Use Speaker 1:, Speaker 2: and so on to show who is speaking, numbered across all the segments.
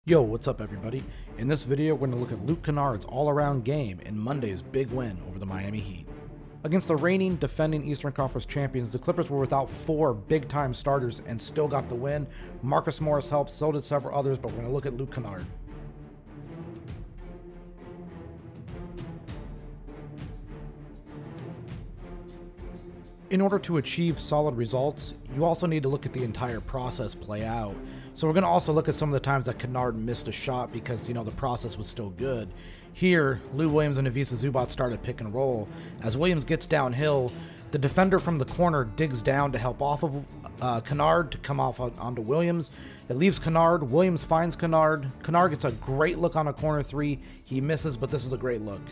Speaker 1: Yo, what's up everybody? In this video, we're going to look at Luke Kennard's all-around game in Monday's big win over the Miami Heat. Against the reigning, defending Eastern Conference champions, the Clippers were without four big-time starters and still got the win. Marcus Morris helped, so did several others, but we're going to look at Luke Kennard. In order to achieve solid results, you also need to look at the entire process play out. So we're going to also look at some of the times that Kennard missed a shot because, the process was still good. Here, Lou Williams and Ivica Zubac started pick and roll. As Williams gets downhill, the defender from the corner digs down to help off of Kennard to come off onto Williams. It leaves Kennard. Williams finds Kennard. Kennard gets a great look on a corner three. He misses, but this is a great look.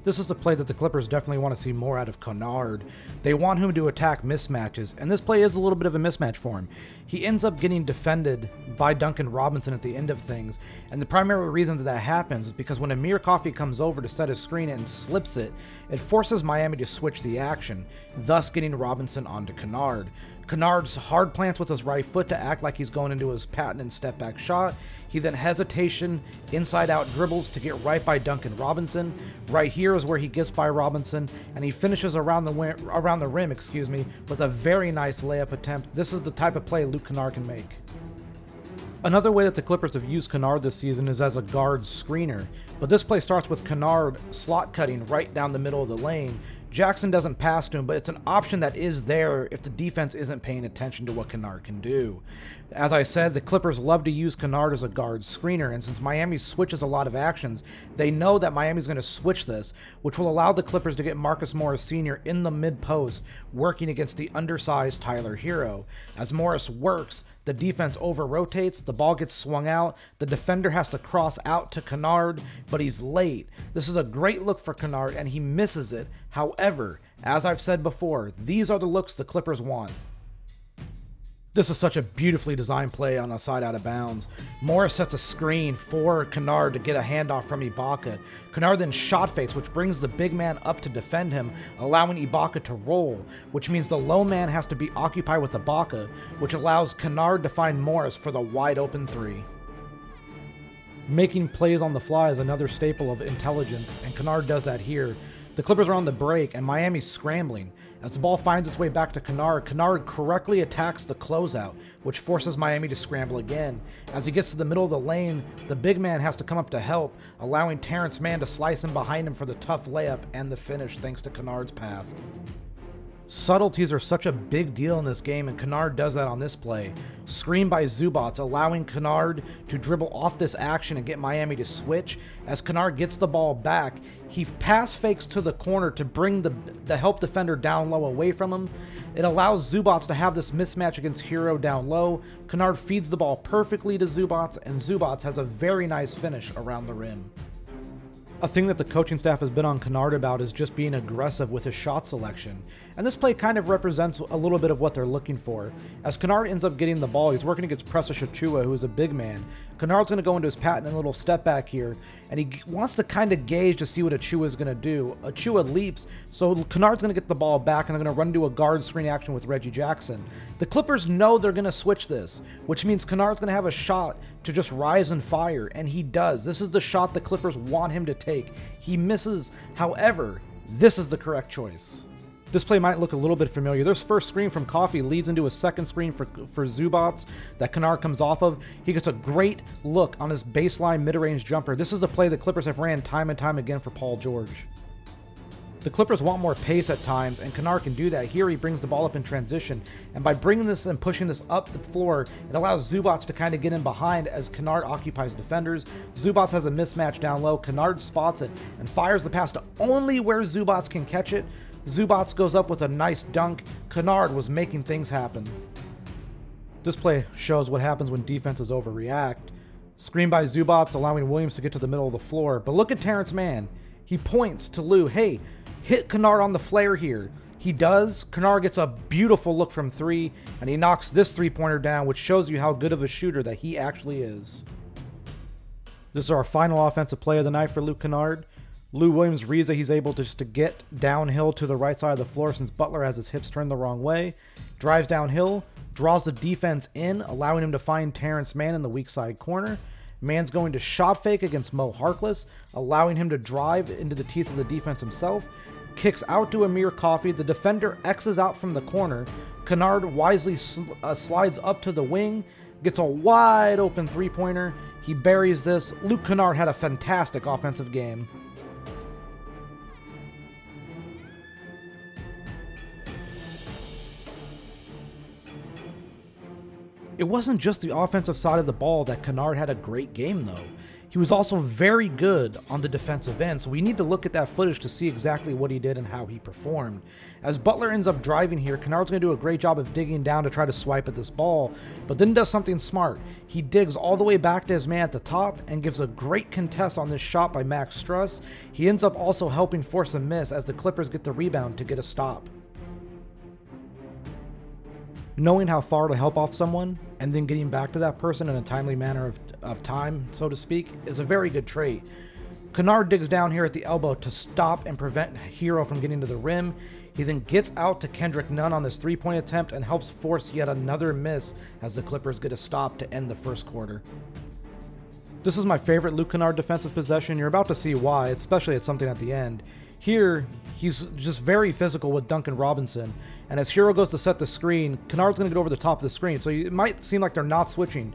Speaker 1: This is the play that the Clippers definitely want to see more out of Kennard. They want him to attack mismatches, and this play is a little bit of a mismatch for him. He ends up getting defended by Duncan Robinson at the end of things, and the primary reason that happens is because when Amir Coffey comes over to set his screen and slips it, it forces Miami to switch the action, thus getting Robinson onto Kennard. Kennard's hard plants with his right foot to act like he's going into his patented step-back shot. He then hesitation, inside-out dribbles to get right by Duncan Robinson. Right here is where he gets by Robinson, and he finishes around the rim, with a very nice layup attempt. This is the type of play Luke Kennard can make. Another way that the Clippers have used Kennard this season is as a guard screener, but this play starts with Kennard slot cutting right down the middle of the lane. Jackson doesn't pass to him, but it's an option that is there if the defense isn't paying attention to what Kennard can do. As I said, the Clippers love to use Kennard as a guard screener, and since Miami switches a lot of actions, they know that Miami's going to switch this, which will allow the Clippers to get Marcus Morris Sr. in the mid-post, working against the undersized Tyler Hero. As Morris works, the defense over-rotates, the ball gets swung out, the defender has to cross out to Kennard, but he's late. This is a great look for Kennard, and he misses it. However, as I've said before, these are the looks the Clippers want. This is such a beautifully designed play on a side out of bounds. Morris sets a screen for Kennard to get a handoff from Ibaka. Kennard then shot fakes, which brings the big man up to defend him, allowing Ibaka to roll, which means the low man has to be occupied with Ibaka, which allows Kennard to find Morris for the wide open three. Making plays on the fly is another staple of intelligence, and Kennard does that here. The Clippers are on the break, and Miami's scrambling. As the ball finds its way back to Kennard, Kennard correctly attacks the closeout, which forces Miami to scramble again. As he gets to the middle of the lane, the big man has to come up to help, allowing Terance Mann to slice in behind him for the tough layup and the finish thanks to Kennard's pass. Subtleties are such a big deal in this game, and Kennard does that on this play. Screen by Zubac, allowing Kennard to dribble off this action and get Miami to switch. As Kennard gets the ball back, he pass fakes to the corner to bring the help defender down low away from him. It allows Zubac to have this mismatch against Hero down low. Kennard feeds the ball perfectly to Zubac, and Zubac has a very nice finish around the rim. A thing that the coaching staff has been on Kennard about is just being aggressive with his shot selection, and this play kind of represents a little bit of what they're looking for. As Kennard ends up getting the ball, he's working against Precious Achiuwa, who is a big man. Kennard's going to go into his patented little step back here, and he wants to kind of gauge to see what Achiuwa is going to do. Achiuwa leaps, so Kennard's going to get the ball back, and they're going to run into a guard screen action with Reggie Jackson. The Clippers know they're going to switch this, which means Kennard's going to have a shot to just rise and fire, and he does. This is the shot the Clippers want him to take. He misses, however, this is the correct choice. This play might look a little bit familiar. This first screen from Coffey leads into a second screen for Zubac that Kennard comes off of. He gets a great look on his baseline mid-range jumper. This is the play the Clippers have ran time and time again for Paul George. The Clippers want more pace at times, and Kennard can do that. Here he brings the ball up in transition, and by bringing this and pushing this up the floor, it allows Zubac to kind of get in behind as Kennard occupies defenders. Zubac has a mismatch down low. Kennard spots it and fires the pass to only where Zubac can catch it. Zubac goes up with a nice dunk. Kennard was making things happen. This play shows what happens when defenses overreact. Screen by Zubac, allowing Williams to get to the middle of the floor. But look at Terance Mann. He points to Lou, hey, hit Kennard on the flare here. He does. Kennard gets a beautiful look from three, and he knocks this three-pointer down, which shows you how good of a shooter that he actually is. This is our final offensive play of the night for Luke Kennard. Lou Williams reads that he's able to just to get downhill to the right side of the floor since Butler has his hips turned the wrong way. Drives downhill, draws the defense in, allowing him to find Terance Mann in the weak side corner. Mann's going to shot fake against Mo Harkless, allowing him to drive into the teeth of the defense himself. Kicks out to Amir Coffey. The defender X's out from the corner. Kennard wisely slides up to the wing, gets a wide open three-pointer. He buries this. Luke Kennard had a fantastic offensive game. It wasn't just the offensive side of the ball that Kennard had a great game, though. He was also very good on the defensive end, so we need to look at that footage to see exactly what he did and how he performed. As Butler ends up driving here, Kennard's going to do a great job of digging down to try to swipe at this ball, but then does something smart. He digs all the way back to his man at the top and gives a great contest on this shot by Max Strus. He ends up also helping force a miss as the Clippers get the rebound to get a stop. Knowing how far to help off someone and then getting back to that person in a timely manner of time, so to speak, is a very good trait. Kennard digs down here at the elbow to stop and prevent Hero from getting to the rim. He then gets out to Kendrick Nunn on this three-point attempt and helps force yet another miss as the Clippers get a stop to end the first quarter. This is my favorite Luke Kennard defensive possession. You're about to see why, especially at something at the end. Here, he's just very physical with Duncan Robinson. And as Hero goes to set the screen, Kennard's going to get over the top of the screen. So it might seem like they're not switching.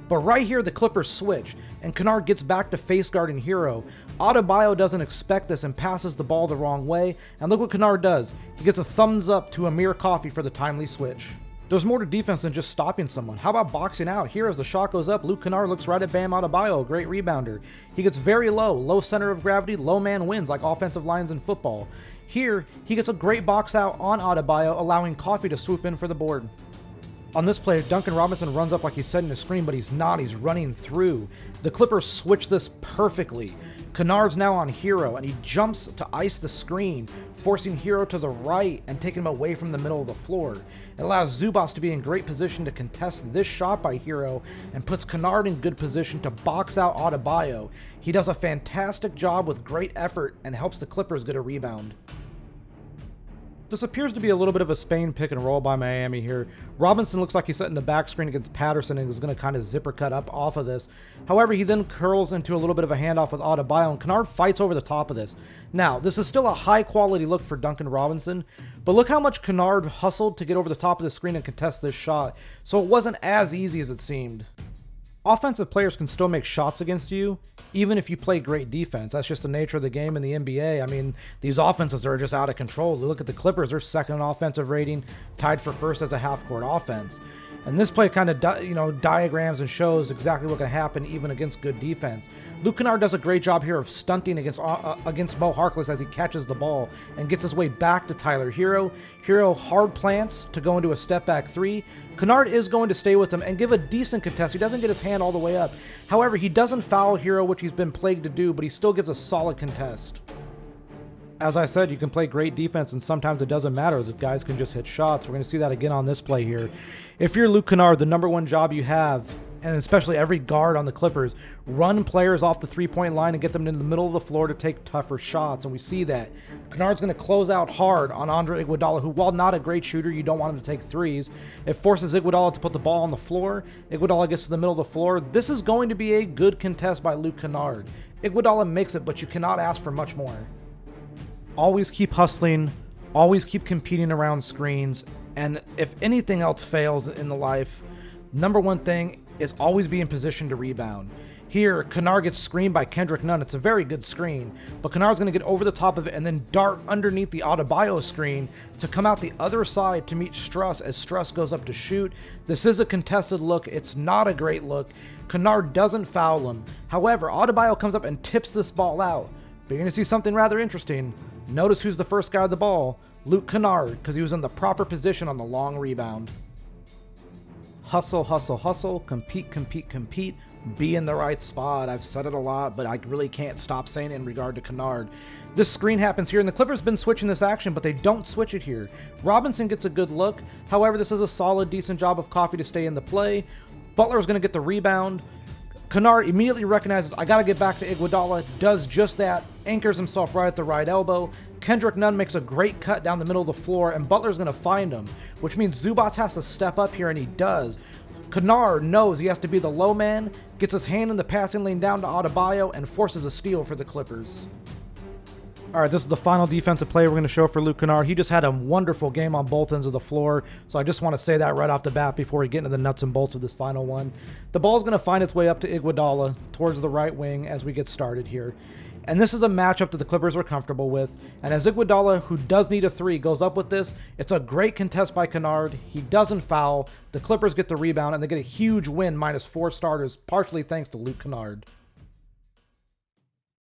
Speaker 1: But right here, the Clippers switch. And Kennard gets back to face guarding Hero. Adebayo doesn't expect this and passes the ball the wrong way. And look what Kennard does. He gets a thumbs up to Amir Coffey for the timely switch. There's more to defense than just stopping someone. How about boxing out? Here, as the shot goes up, Luke Kennard looks right at Bam Adebayo, a great rebounder. He gets very low center of gravity, low man wins like offensive lines in football. Here, he gets a great box out on Adebayo, allowing Coffey to swoop in for the board. On this play, Duncan Robinson runs up like he's setting a screen, but he's not. He's running through. The Clippers switch this perfectly. Kennard's now on Hero, and he jumps to ice the screen, forcing Hero to the right and taking him away from the middle of the floor. It allows Zubac to be in great position to contest this shot by Hero and puts Kennard in good position to box out Adebayo. He does a fantastic job with great effort and helps the Clippers get a rebound. This appears to be a little bit of a Spain pick and roll by Miami here. Robinson looks like he's setting the back screen against Patterson and is going to kind of zipper cut up off of this. However, he then curls into a little bit of a handoff with Adebayo, and Kennard fights over the top of this. Now, this is still a high-quality look for Duncan Robinson, but look how much Kennard hustled to get over the top of the screen and contest this shot, so it wasn't as easy as it seemed. Offensive players can still make shots against you, even if you play great defense. That's just the nature of the game in the NBA. I mean, these offenses are just out of control. Look at the Clippers. They're second in offensive rating, tied for first as a half-court offense. And this play kind of, diagrams and shows exactly what can happen even against good defense. Luke Kennard does a great job here of stunting against Mo Harkless as he catches the ball and gets his way back to Tyler Hero. Hero hard plants to go into a step-back three. Kennard is going to stay with him and give a decent contest. He doesn't get his hand all the way up. However, he doesn't foul Hero, which he's been plagued to do, but he still gives a solid contest. As I said, you can play great defense, and sometimes it doesn't matter. The guys can just hit shots. We're going to see that again on this play here. If you're Luke Kennard, the number one job you have, and especially every guard on the Clippers, run players off the three-point line and get them into the middle of the floor to take tougher shots, and we see that. Kennard's going to close out hard on Andre Iguodala, who, while not a great shooter, you don't want him to take threes. It forces Iguodala to put the ball on the floor. Iguodala gets to the middle of the floor. This is going to be a good contest by Luke Kennard. Iguodala makes it, but you cannot ask for much more. Always keep hustling, always keep competing around screens, and if anything else fails in the life, number one thing is always be in position to rebound. Here, Kennard gets screened by Kendrick Nunn. It's a very good screen, but Kennard's going to get over the top of it and then dart underneath the Adebayo screen to come out the other side to meet Strus as Strus goes up to shoot. This is a contested look. It's not a great look. Kennard doesn't foul him. However, Adebayo comes up and tips this ball out. But you're going to see something rather interesting. Notice who's the first guy on the ball. Luke Kennard, because he was in the proper position on the long rebound. Hustle, hustle, hustle. Compete, compete, compete. Be in the right spot. I've said it a lot, but I really can't stop saying it in regard to Kennard. This screen happens here, and the Clippers been switching this action, but they don't switch it here. Robinson gets a good look. However, this is a solid, decent job of Coffey to stay in the play. Butler's going to get the rebound. Kennard immediately recognizes, I got to get back to Iguodala, does just that, anchors himself right at the right elbow. Kendrick Nunn makes a great cut down the middle of the floor, and Butler's going to find him, which means Zubac has to step up here, and he does. Kennard knows he has to be the low man, gets his hand in the passing lane down to Adebayo, and forces a steal for the Clippers. All right, this is the final defensive play we're going to show for Luke Kennard. He just had a wonderful game on both ends of the floor, so I just want to say that right off the bat before we get into the nuts and bolts of this final one. The ball's going to find its way up to Iguodala towards the right wing as we get started here. And this is a matchup that the Clippers are comfortable with. And as Iguodala, who does need a three, goes up with this, it's a great contest by Kennard. He doesn't foul. The Clippers get the rebound, and they get a huge win, -4 starters, partially thanks to Luke Kennard.